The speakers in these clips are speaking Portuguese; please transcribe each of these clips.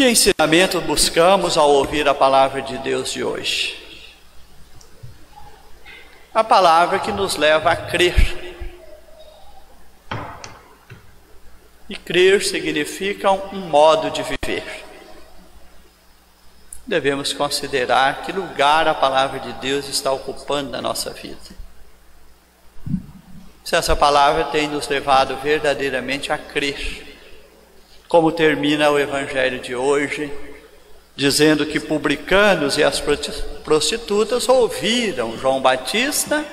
Que ensinamento buscamos ao ouvir a palavra de Deus de hoje? A palavra que nos leva a crer. E crer significa um modo de viver. Devemos considerar que lugar a palavra de Deus está ocupando na nossa vida. Se essa palavra tem nos levado verdadeiramente a crer. Como termina o evangelho de hoje, dizendo que publicanos e as prostitutas ouviram João Batista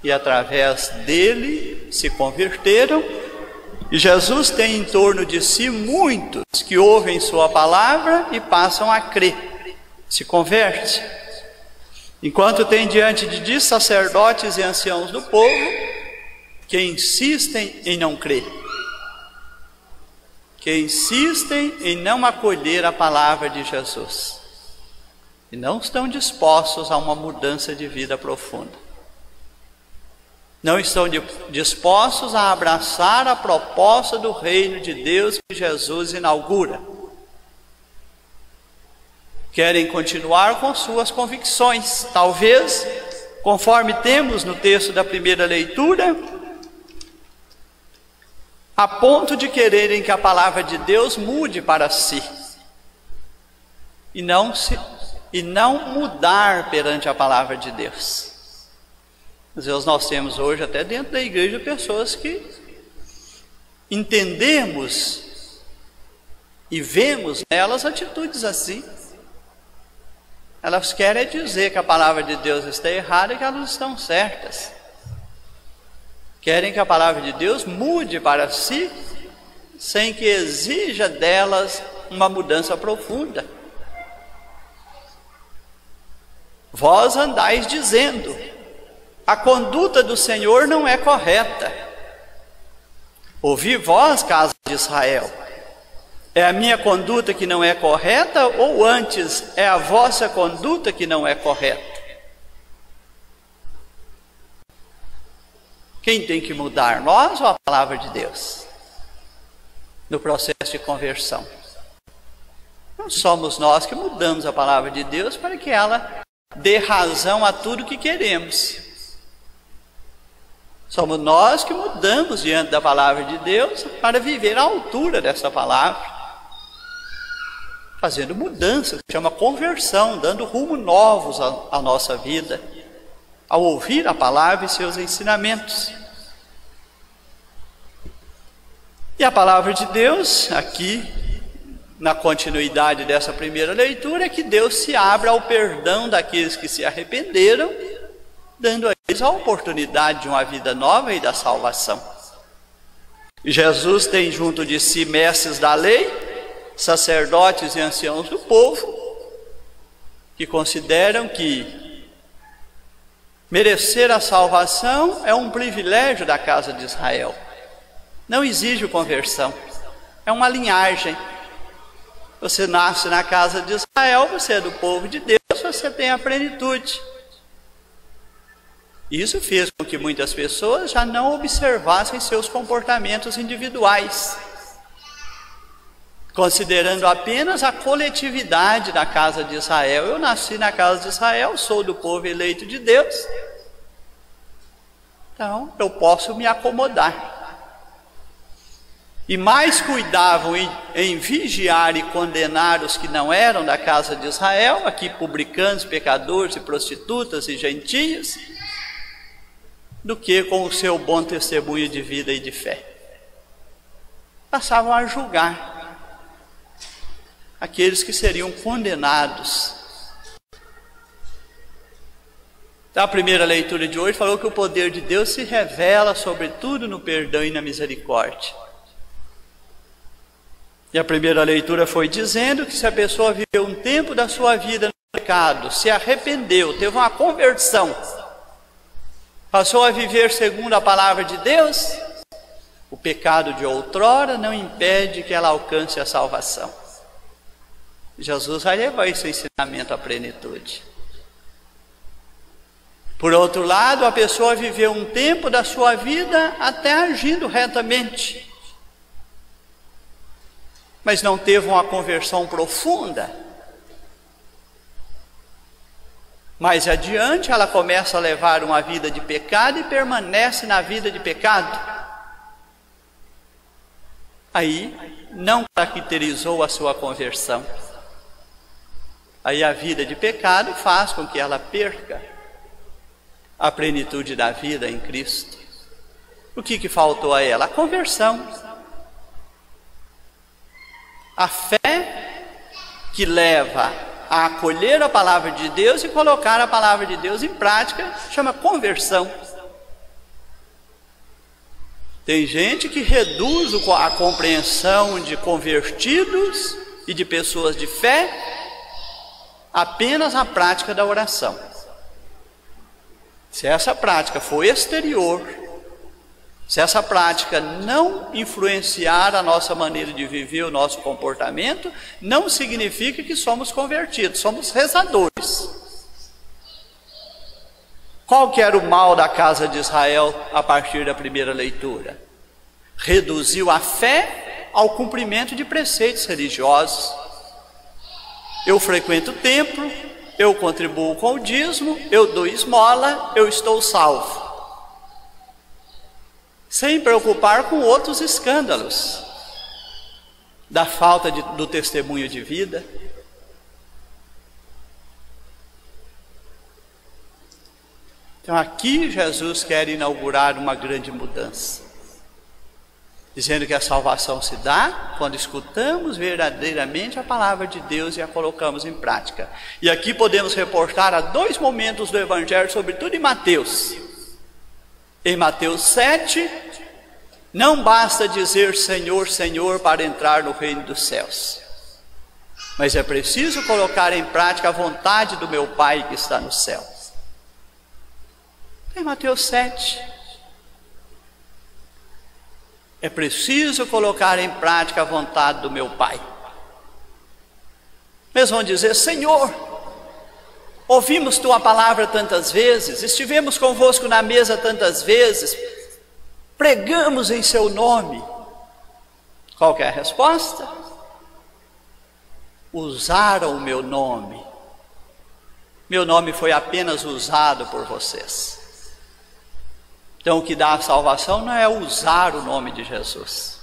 e através dele se converteram, e Jesus tem em torno de si muitos que ouvem sua palavra e passam a crer, se convertem. Enquanto tem diante de sacerdotes e anciãos do povo que insistem em não crer, que insistem em não acolher a palavra de Jesus e não estão dispostos a uma mudança de vida profunda. Não estão dispostos a abraçar a proposta do reino de Deus que Jesus inaugura. Querem continuar com suas convicções, talvez, conforme temos no texto da primeira leitura, a ponto de quererem que a palavra de Deus mude para si e não mudar perante a palavra de Deus. Às vezes nós temos hoje até dentro da igreja pessoas que entendemos e vemos nelas atitudes assim. Elas querem dizer que a palavra de Deus está errada e que elas estão certas. Querem que a palavra de Deus mude para si, sem que exija delas uma mudança profunda. Vós andais dizendo, a conduta do Senhor não é correta. Ouvi vós, casa de Israel, é a minha conduta que não é correta, ou antes é a vossa conduta que não é correta? Quem tem que mudar, nós ou a palavra de Deus? No processo de conversão. Não somos nós que mudamos a palavra de Deus para que ela dê razão a tudo que queremos. Somos nós que mudamos diante da palavra de Deus para viver à altura dessa palavra. Fazendo mudança, que chama conversão, dando rumo novos à nossa vida, ao ouvir a palavra e seus ensinamentos. E a palavra de Deus, aqui, na continuidade dessa primeira leitura, é que Deus se abra ao perdão daqueles que se arrependeram, dando a eles a oportunidade de uma vida nova e da salvação. Jesus tem junto de si mestres da lei, sacerdotes e anciãos do povo, que consideram que merecer a salvação é um privilégio da casa de Israel. Não exige conversão. É uma linhagem. Você nasce na casa de Israel, você é do povo de Deus, você tem a plenitude. Isso fez com que muitas pessoas já não observassem seus comportamentos individuais, considerando apenas a coletividade da casa de Israel. Eu nasci na casa de Israel, sou do povo eleito de Deus, então eu posso me acomodar. E mais cuidavam em vigiar e condenar os que não eram da casa de Israel, aqui publicanos, pecadores e prostitutas e gentios, do que com o seu bom testemunho de vida e de fé. Passavam a julgar aqueles que seriam condenados. Então, a primeira leitura de hoje falou que o poder de Deus se revela sobretudo no perdão e na misericórdia. E a primeira leitura foi dizendo que se a pessoa viveu um tempo da sua vida no pecado, se arrependeu, teve uma conversão, passou a viver segundo a palavra de Deus, o pecado de outrora não impede que ela alcance a salvação. Jesus vai levar esse ensinamento à plenitude. Por outro lado, a pessoa viveu um tempo da sua vida até agindo retamente. mas não teve uma conversão profunda. Mais adiante ela começa a levar uma vida de pecado e permanece na vida de pecado. Aí não caracterizou a sua conversão. Aí a vida de pecado faz com que ela perca a plenitude da vida em Cristo. O que faltou a ela? A conversão. A fé que leva a acolher a palavra de Deus e colocar a palavra de Deus em prática, chama conversão. Tem gente que reduz a compreensão de convertidos e de pessoas de fé apenas à prática da oração. Se essa prática for exterior, se essa prática não influenciar a nossa maneira de viver, o nosso comportamento, não significa que somos convertidos, somos rezadores. Qual que era o mal da casa de Israel a partir da primeira leitura? Reduziu a fé ao cumprimento de preceitos religiosos. Eu frequento o templo, eu contribuo com o dízimo, eu dou esmola, eu estou salvo. Sem preocupar com outros escândalos da falta do testemunho de vida. Então aqui Jesus quer inaugurar uma grande mudança, dizendo que a salvação se dá quando escutamos verdadeiramente a palavra de Deus e a colocamos em prática. E aqui podemos reportar a 2 momentos do Evangelho, sobretudo em Mateus. Em Mateus 7, não basta dizer Senhor, Senhor para entrar no reino dos céus, mas é preciso colocar em prática a vontade do meu Pai que está no céu. Em Mateus 7, é preciso colocar em prática a vontade do meu Pai. Eles vão dizer, Senhor, ouvimos tua palavra tantas vezes, estivemos convosco na mesa tantas vezes, pregamos em seu nome. Qual que é a resposta? Usaram o meu nome. Meu nome foi apenas usado por vocês. Então o que dá a salvação não é usar o nome de Jesus,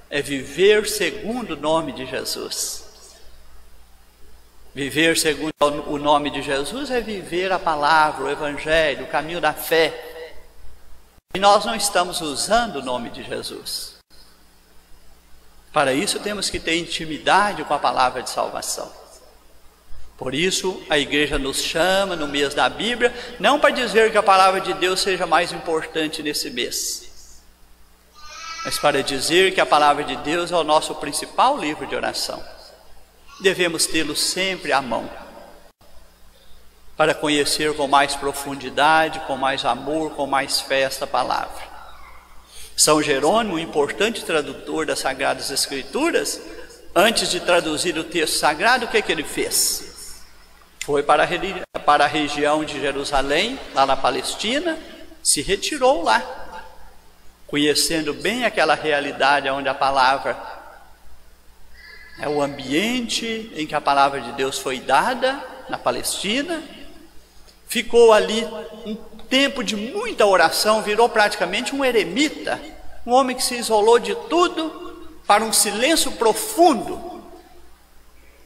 é viver segundo o nome de Jesus. Viver segundo o nome de Jesus é viver a palavra, o Evangelho, o caminho da fé. E nós não estamos usando o nome de Jesus. Para isso temos que ter intimidade com a palavra de salvação. Por isso a igreja nos chama no mês da Bíblia, não para dizer que a palavra de Deus seja mais importante nesse mês, mas para dizer que a palavra de Deus é o nosso principal livro de oração. Devemos tê-lo sempre à mão, para conhecer com mais profundidade, com mais amor, com mais fé esta palavra. São Jerônimo, um importante tradutor das Sagradas Escrituras, antes de traduzir o texto sagrado, o que ele fez? Foi para a região de Jerusalém, lá na Palestina, se retirou lá, conhecendo bem aquela realidade onde a palavra é o ambiente em que a palavra de Deus foi dada, na Palestina. Ficou ali um tempo de muita oração, virou praticamente um eremita, um homem que se isolou de tudo para um silêncio profundo.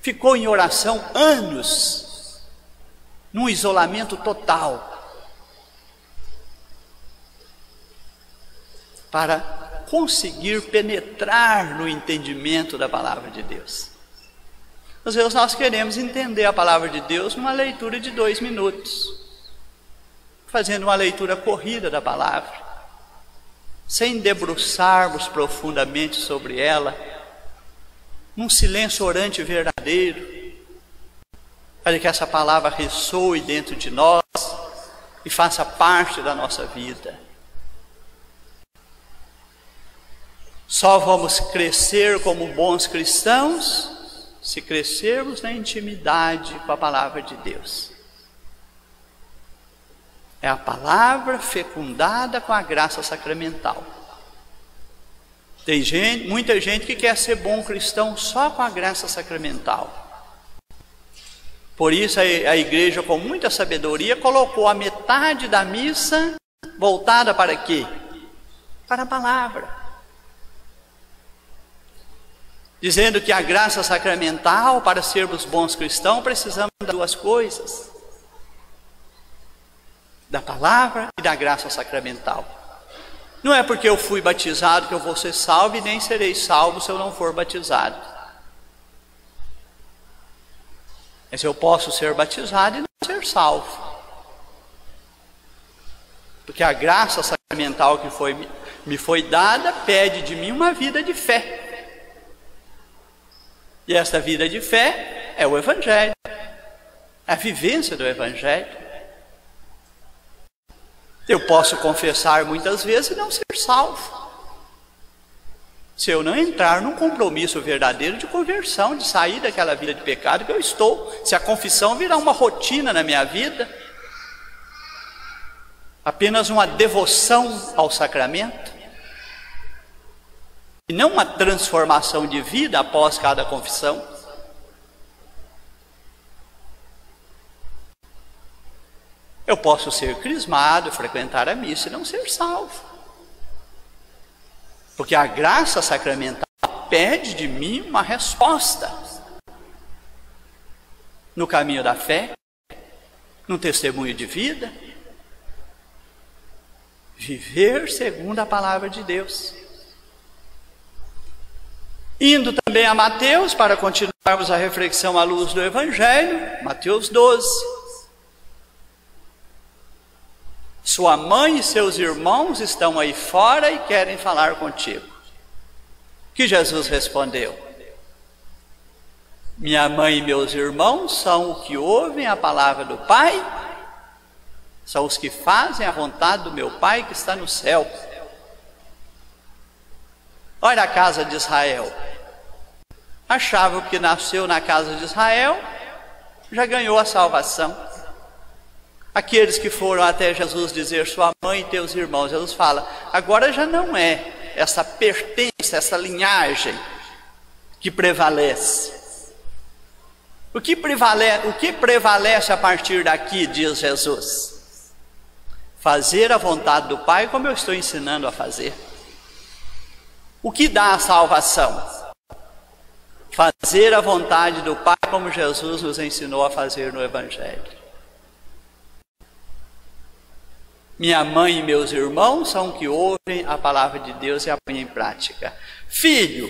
Ficou em oração anos, num isolamento total, para conseguir penetrar no entendimento da palavra de Deus. Às vezes nós queremos entender a palavra de Deus numa leitura de 2 minutos, fazendo uma leitura corrida da palavra, sem debruçarmos profundamente sobre ela, num silêncio orante verdadeiro, para que essa palavra ressoe dentro de nós e faça parte da nossa vida. Só vamos crescer como bons cristãos se crescermos na intimidade com a palavra de Deus. É a palavra fecundada com a graça sacramental. Tem muita gente que quer ser bom cristão só com a graça sacramental. Por isso a igreja, com muita sabedoria, colocou a metade da missa voltada para quê? Para a palavra. Dizendo que a graça sacramental, para sermos bons cristãos, precisamos de duas coisas: da palavra e da graça sacramental. Não é porque eu fui batizado que eu vou ser salvo, e nem serei salvo se eu não for batizado. Mas eu posso ser batizado e não ser salvo. Porque a graça sacramental que me foi dada pede de mim uma vida de fé. E esta vida de fé é o Evangelho, a vivência do Evangelho. Eu posso confessar muitas vezes e não ser salvo, se eu não entrar num compromisso verdadeiro de conversão, de sair daquela vida de pecado que eu estou. Se a confissão virar uma rotina na minha vida, apenas uma devoção ao sacramento, e não uma transformação de vida após cada confissão. Eu posso ser crismado, frequentar a missa e não ser salvo. Porque a graça sacramental pede de mim uma resposta no caminho da fé, no testemunho de vida, viver segundo a palavra de Deus. Indo também a Mateus, para continuarmos a reflexão à luz do Evangelho, Mateus 12. Sua mãe e seus irmãos estão aí fora e querem falar contigo. Que Jesus respondeu: minha mãe e meus irmãos são os que ouvem a palavra do Pai, são os que fazem a vontade do meu Pai que está no céu. Olha a casa de Israel. Achavam que nasceu na casa de Israel, já ganhou a salvação. Aqueles que foram até Jesus dizer sua mãe e teus irmãos, Jesus fala, agora já não é essa pertença, essa linhagem que prevalece. O que prevalece a partir daqui, diz Jesus? Fazer a vontade do Pai, como eu estou ensinando a fazer. O que dá a salvação? Fazer a vontade do Pai, como Jesus nos ensinou a fazer no Evangelho. Minha mãe e meus irmãos são que ouvem a palavra de Deus e a põem em prática. Filho.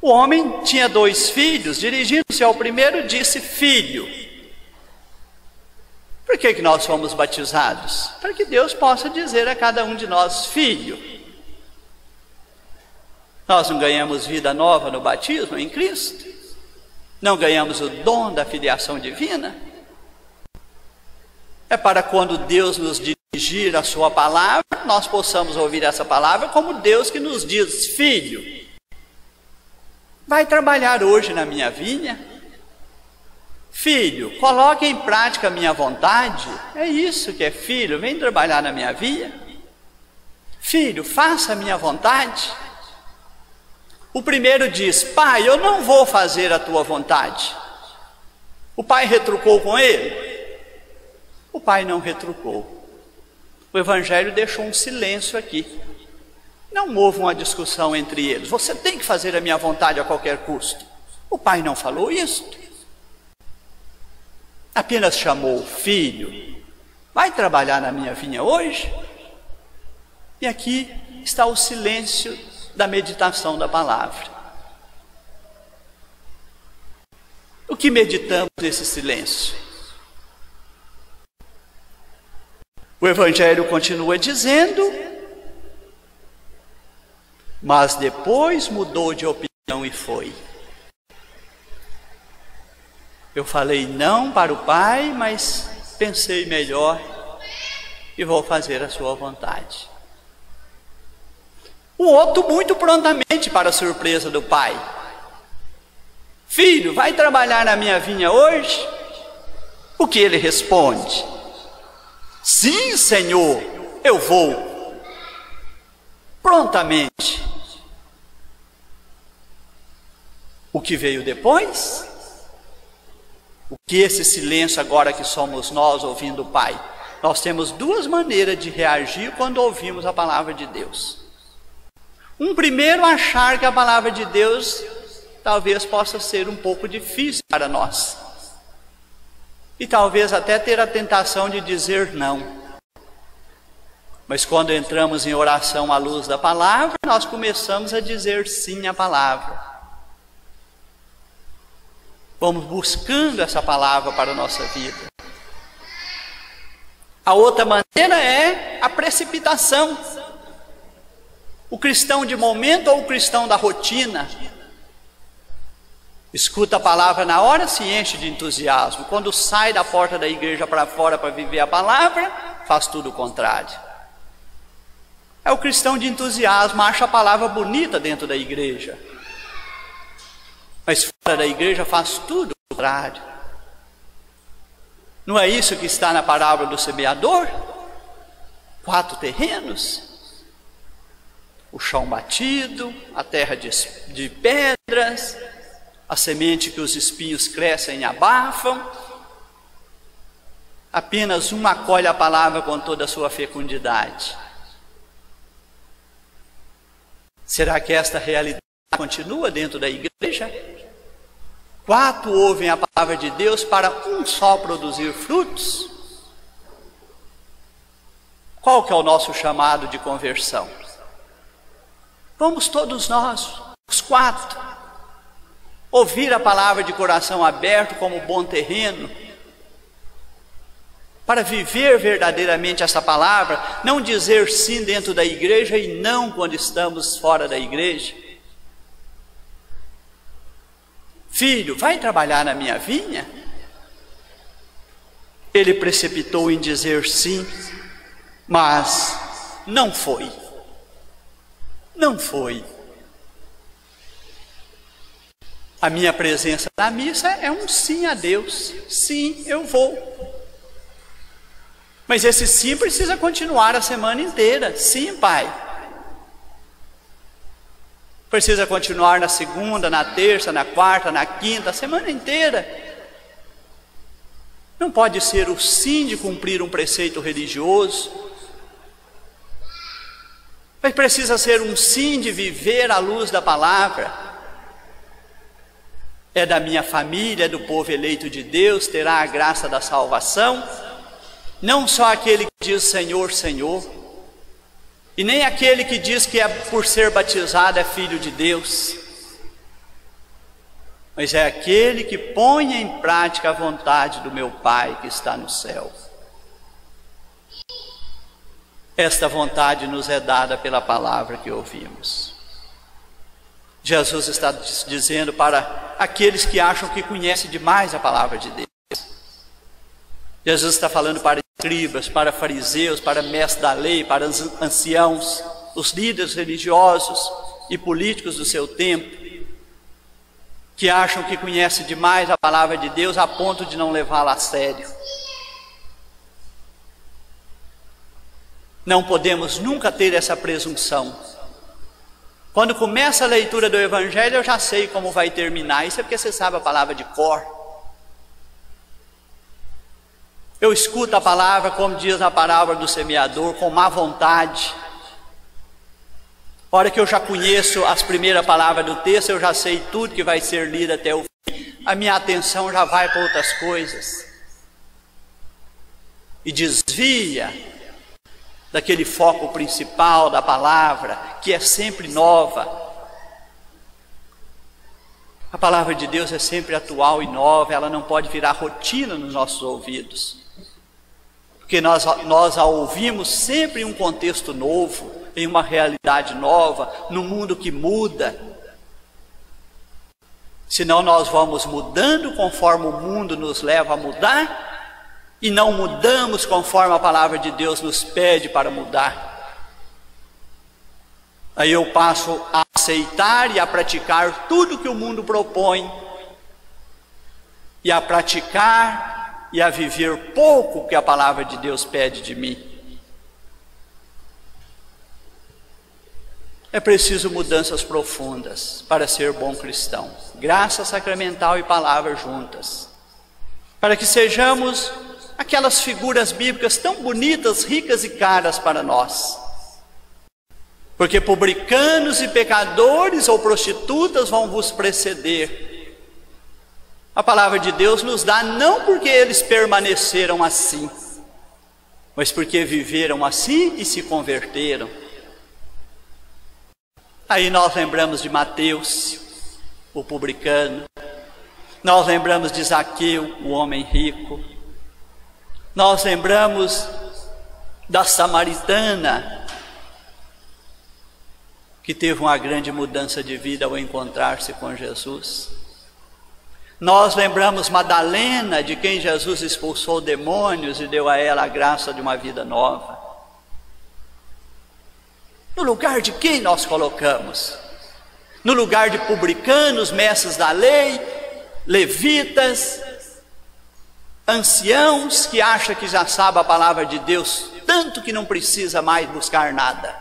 O homem tinha 2 filhos, dirigindo-se ao primeiro, disse: filho. Por que nós fomos batizados? Para que Deus possa dizer a cada um de nós: filho. Nós não ganhamos vida nova no batismo em Cristo? Não ganhamos o dom da filiação divina? É para quando Deus nos dirigir a sua palavra, nós possamos ouvir essa palavra como Deus que nos diz: filho, vai trabalhar hoje na minha vinha? Filho, coloque em prática a minha vontade. É isso que é filho, vem trabalhar na minha vinha. Filho, faça a minha vontade. O primeiro diz: pai, eu não vou fazer a tua vontade. O pai retrucou com ele? O pai não retrucou. O Evangelho deixou um silêncio aqui. Não houve uma discussão entre eles. Você tem que fazer a minha vontade a qualquer custo. O pai não falou isso. Apenas chamou: filho, vai trabalhar na minha vinha hoje? E aqui está o silêncio da meditação da palavra. O que meditamos nesse silêncio? O Evangelho continua dizendo: mas depois mudou de opinião e foi. Eu falei não para o Pai, mas pensei melhor e vou fazer a sua vontade. O outro muito prontamente, para a surpresa do pai: filho, vai trabalhar na minha vinha hoje? O que ele responde? Sim, Senhor, eu vou. Prontamente, o que veio depois? O que esse silêncio agora que somos nós ouvindo o Pai? Nós temos duas maneiras de reagir quando ouvimos a palavra de Deus. Primeiro, achar que a palavra de Deus talvez possa ser um pouco difícil para nós. E talvez até ter a tentação de dizer não. Mas quando entramos em oração à luz da palavra, nós começamos a dizer sim à palavra. Vamos buscando essa palavra para a nossa vida. A outra maneira é a precipitação. O cristão de momento ou o cristão da rotina escuta a palavra na hora, se enche de entusiasmo. Quando sai da porta da igreja para fora para viver a palavra, faz tudo o contrário. É o cristão de entusiasmo, acha a palavra bonita dentro da igreja, mas fora da igreja faz tudo o contrário. Não é isso que está na parábola do semeador? 4 terrenos, o chão batido, a terra de pedras, a semente que os espinhos crescem e abafam. Apenas um acolhe a palavra com toda a sua fecundidade. Será que esta realidade continua dentro da igreja? 4 ouvem a palavra de Deus para um só produzir frutos? Qual que é o nosso chamado de conversão? Vamos todos nós, os 4, ouvir a palavra de coração aberto como bom terreno, para viver verdadeiramente essa palavra, não dizer sim dentro da igreja e não quando estamos fora da igreja. Filho, vai trabalhar na minha vinha? Ele precipitou em dizer sim, mas não foi. Não foi. A minha presença na missa é um sim a Deus. Sim, eu vou. Mas esse sim precisa continuar a semana inteira. Sim, Pai. Precisa continuar na segunda, na terça, na quarta, na quinta, a semana inteira. Não pode ser o sim de cumprir um preceito religioso, mas precisa ser um sim de viver à luz da palavra. É da minha família, é do povo eleito de Deus, terá a graça da salvação. Não só aquele que diz Senhor, Senhor, e nem aquele que diz que é por ser batizado é filho de Deus, mas é aquele que põe em prática a vontade do meu Pai que está no céu. Esta vontade nos é dada pela palavra que ouvimos. Jesus está dizendo para aqueles que acham que conhecem demais a palavra de Deus. Jesus está falando para escribas, para fariseus, para mestres da lei, para anciãos, os líderes religiosos e políticos do seu tempo, que acham que conhecem demais a palavra de Deus a ponto de não levá-la a sério. Não podemos nunca ter essa presunção. Quando começa a leitura do Evangelho, eu já sei como vai terminar. Isso é porque você sabe a palavra de cor. Eu escuto a palavra, como diz na parábola do semeador, com má vontade. A hora que eu já conheço as primeiras palavras do texto, eu já sei tudo que vai ser lido até o fim. A minha atenção já vai para outras coisas. E desvia daquele foco principal da palavra, que é sempre nova. A palavra de Deus é sempre atual e nova, ela não pode virar rotina nos nossos ouvidos. Porque nós a ouvimos sempre em um contexto novo, em uma realidade nova, num mundo que muda. Senão nós vamos mudando conforme o mundo nos leva a mudar, e não mudamos conforme a palavra de Deus nos pede para mudar. Aí eu passo a aceitar e a praticar tudo que o mundo propõe, e a praticar e a viver pouco que a palavra de Deus pede de mim. É preciso mudanças profundas para ser bom cristão. Graça sacramental e palavra juntas. Para que sejamos aquelas figuras bíblicas tão bonitas, ricas e caras para nós. Porque publicanos e pecadores ou prostitutas vão vos preceder. A palavra de Deus nos dá não porque eles permaneceram assim, mas porque viveram assim e se converteram. Aí nós lembramos de Mateus, o publicano. Nós lembramos de Zaqueu, o homem rico. Nós lembramos da samaritana, que teve uma grande mudança de vida ao encontrar-se com Jesus. Nós lembramos Madalena, de quem Jesus expulsou demônios e deu a ela a graça de uma vida nova. No lugar de quem nós colocamos? No lugar de publicanos, mestres da lei, levitas, anciãos que acham que já sabe a palavra de Deus, tanto que não precisa mais buscar nada.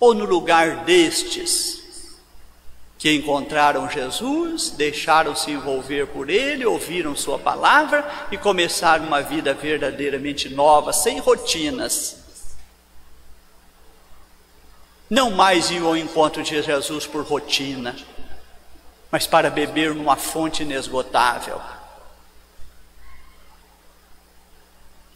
Ou no lugar destes, que encontraram Jesus, deixaram-se envolver por Ele, ouviram sua palavra e começaram uma vida verdadeiramente nova, sem rotinas. Não mais iam ao encontro de Jesus por rotina, mas para beber numa fonte inesgotável.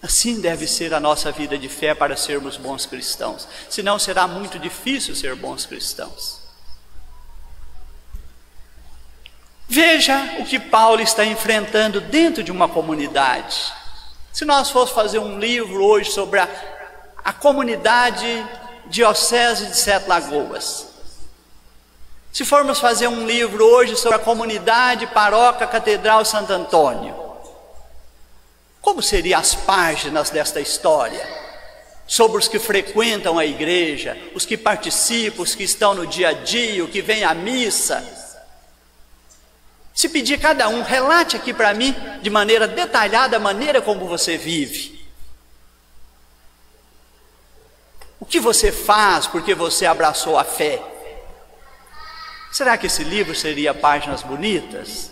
Assim deve ser a nossa vida de fé para sermos bons cristãos. Senão será muito difícil ser bons cristãos. Veja o que Paulo está enfrentando dentro de uma comunidade. Se nós fôssemos fazer um livro hoje sobre a comunidade diocese de Sete Lagoas, se formos fazer um livro hoje sobre a comunidade paróquia Catedral Santo Antônio, como seriam as páginas desta história? Sobre os que frequentam a igreja, os que participam, os que estão no dia a dia, o que vem à missa. Se pedir cada um, relate aqui para mim, de maneira detalhada, a maneira como você vive. O que você faz porque você abraçou a fé? Será que esse livro seria páginas bonitas?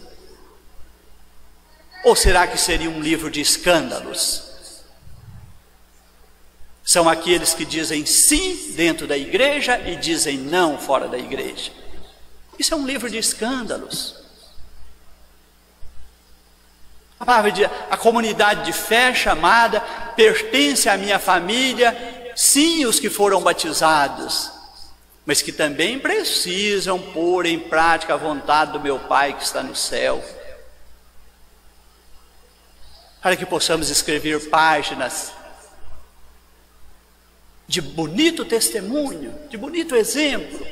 Ou será que seria um livro de escândalos? São aqueles que dizem sim dentro da igreja e dizem não fora da igreja. Isso é um livro de escândalos. A palavra de a comunidade de fé chamada pertence à minha família, sim, os que foram batizados, mas que também precisam pôr em prática a vontade do meu Pai que está no céu, para que possamos escrever páginas de bonito testemunho, de bonito exemplo.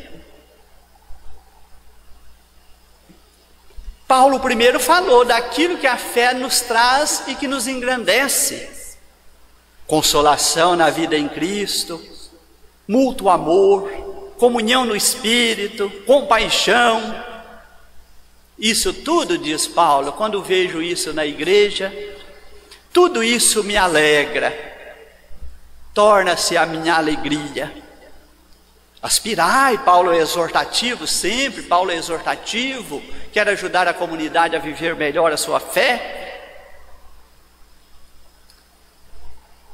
Paulo primeiro falou daquilo que a fé nos traz e que nos engrandece: consolação na vida em Cristo, mútuo amor, comunhão no Espírito, compaixão. Isso tudo, diz Paulo, quando vejo isso na igreja, tudo isso me alegra, torna-se a minha alegria. Aspirai, Paulo é exortativo sempre, Paulo é exortativo, quer ajudar a comunidade a viver melhor a sua fé.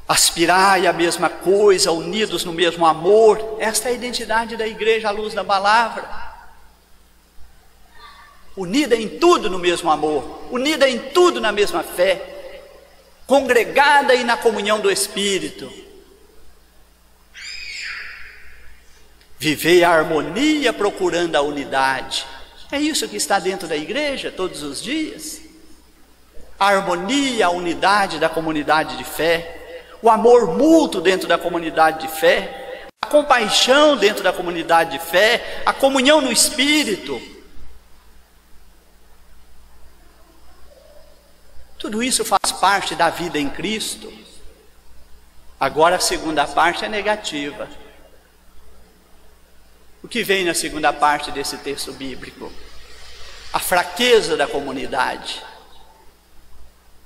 Aspirai a mesma coisa, unidos no mesmo amor. Esta é a identidade da igreja à luz da palavra. Unida em tudo no mesmo amor, unida em tudo na mesma fé, congregada e na comunhão do Espírito. Vivei a harmonia procurando a unidade. É isso que está dentro da igreja todos os dias. A harmonia, a unidade da comunidade de fé, o amor mútuo dentro da comunidade de fé, a compaixão dentro da comunidade de fé, a comunhão no Espírito. Tudo isso faz parte da vida em Cristo. Agora a segunda parte é negativa. O que vem na segunda parte desse texto bíblico? A fraqueza da comunidade.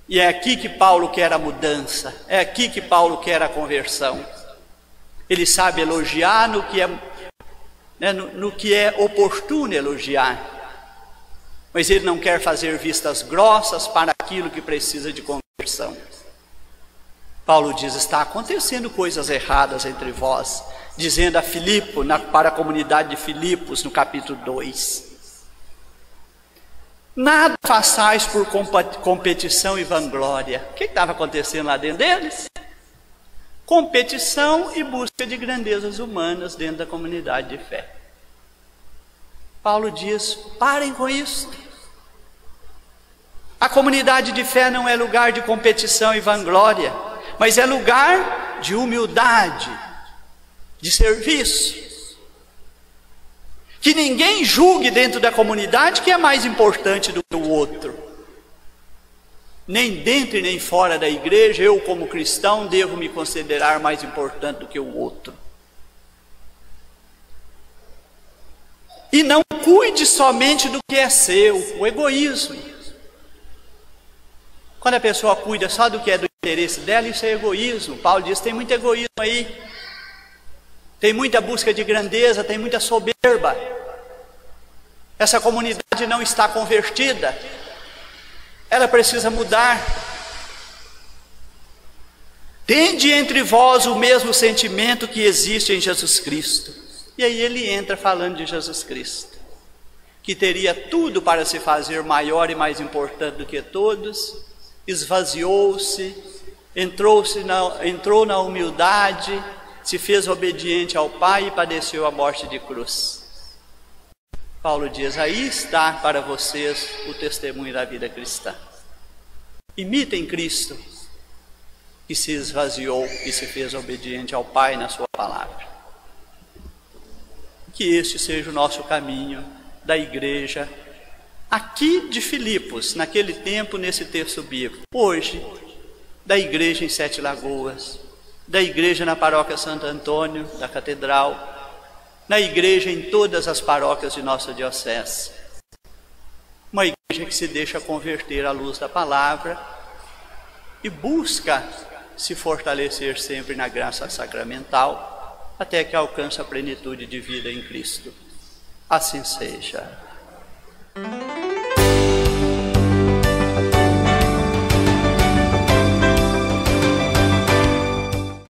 E é aqui que Paulo quer a mudança, é aqui que Paulo quer a conversão. Ele sabe elogiar no que é né, no que é oportuno elogiar. Mas ele não quer fazer vistas grossas para aquilo que precisa de conversão. Paulo diz, está acontecendo coisas erradas entre vós, dizendo a Filipo, para a comunidade de Filipos, no capítulo 2. Nada façais por competição e vanglória. O que estava acontecendo lá dentro deles? Competição e busca de grandezas humanas dentro da comunidade de fé. Paulo diz, parem com isso. A comunidade de fé não é lugar de competição e vanglória, mas é lugar de humildade, de serviço. Que ninguém julgue dentro da comunidade que é mais importante do que o outro. Nem dentro e nem fora da igreja, eu como cristão devo me considerar mais importante do que o outro. E não cuide somente do que é seu, o egoísmo. Quando a pessoa cuida só do que é do interesse dela, isso é egoísmo. Paulo diz, tem muito egoísmo aí. Tem muita busca de grandeza, tem muita soberba. Essa comunidade não está convertida. Ela precisa mudar. Tende entre vós o mesmo sentimento que existe em Jesus Cristo. E aí ele entra falando de Jesus Cristo, que teria tudo para se fazer maior e mais importante do que todos, esvaziou-se, entrou na humildade, se fez obediente ao Pai e padeceu a morte de cruz. Paulo diz, aí está para vocês o testemunho da vida cristã. Imitem Cristo, que se esvaziou e se fez obediente ao Pai na sua palavra. Que este seja o nosso caminho da igreja aqui de Filipos, naquele tempo, nesse texto bíblico. Hoje, da igreja em Sete Lagoas, da igreja na paróquia Santo Antônio, da Catedral, na igreja em todas as paróquias de nossa diocese. Uma igreja que se deixa converter à luz da palavra e busca se fortalecer sempre na graça sacramental, até que alcance a plenitude de vida em Cristo. Assim seja.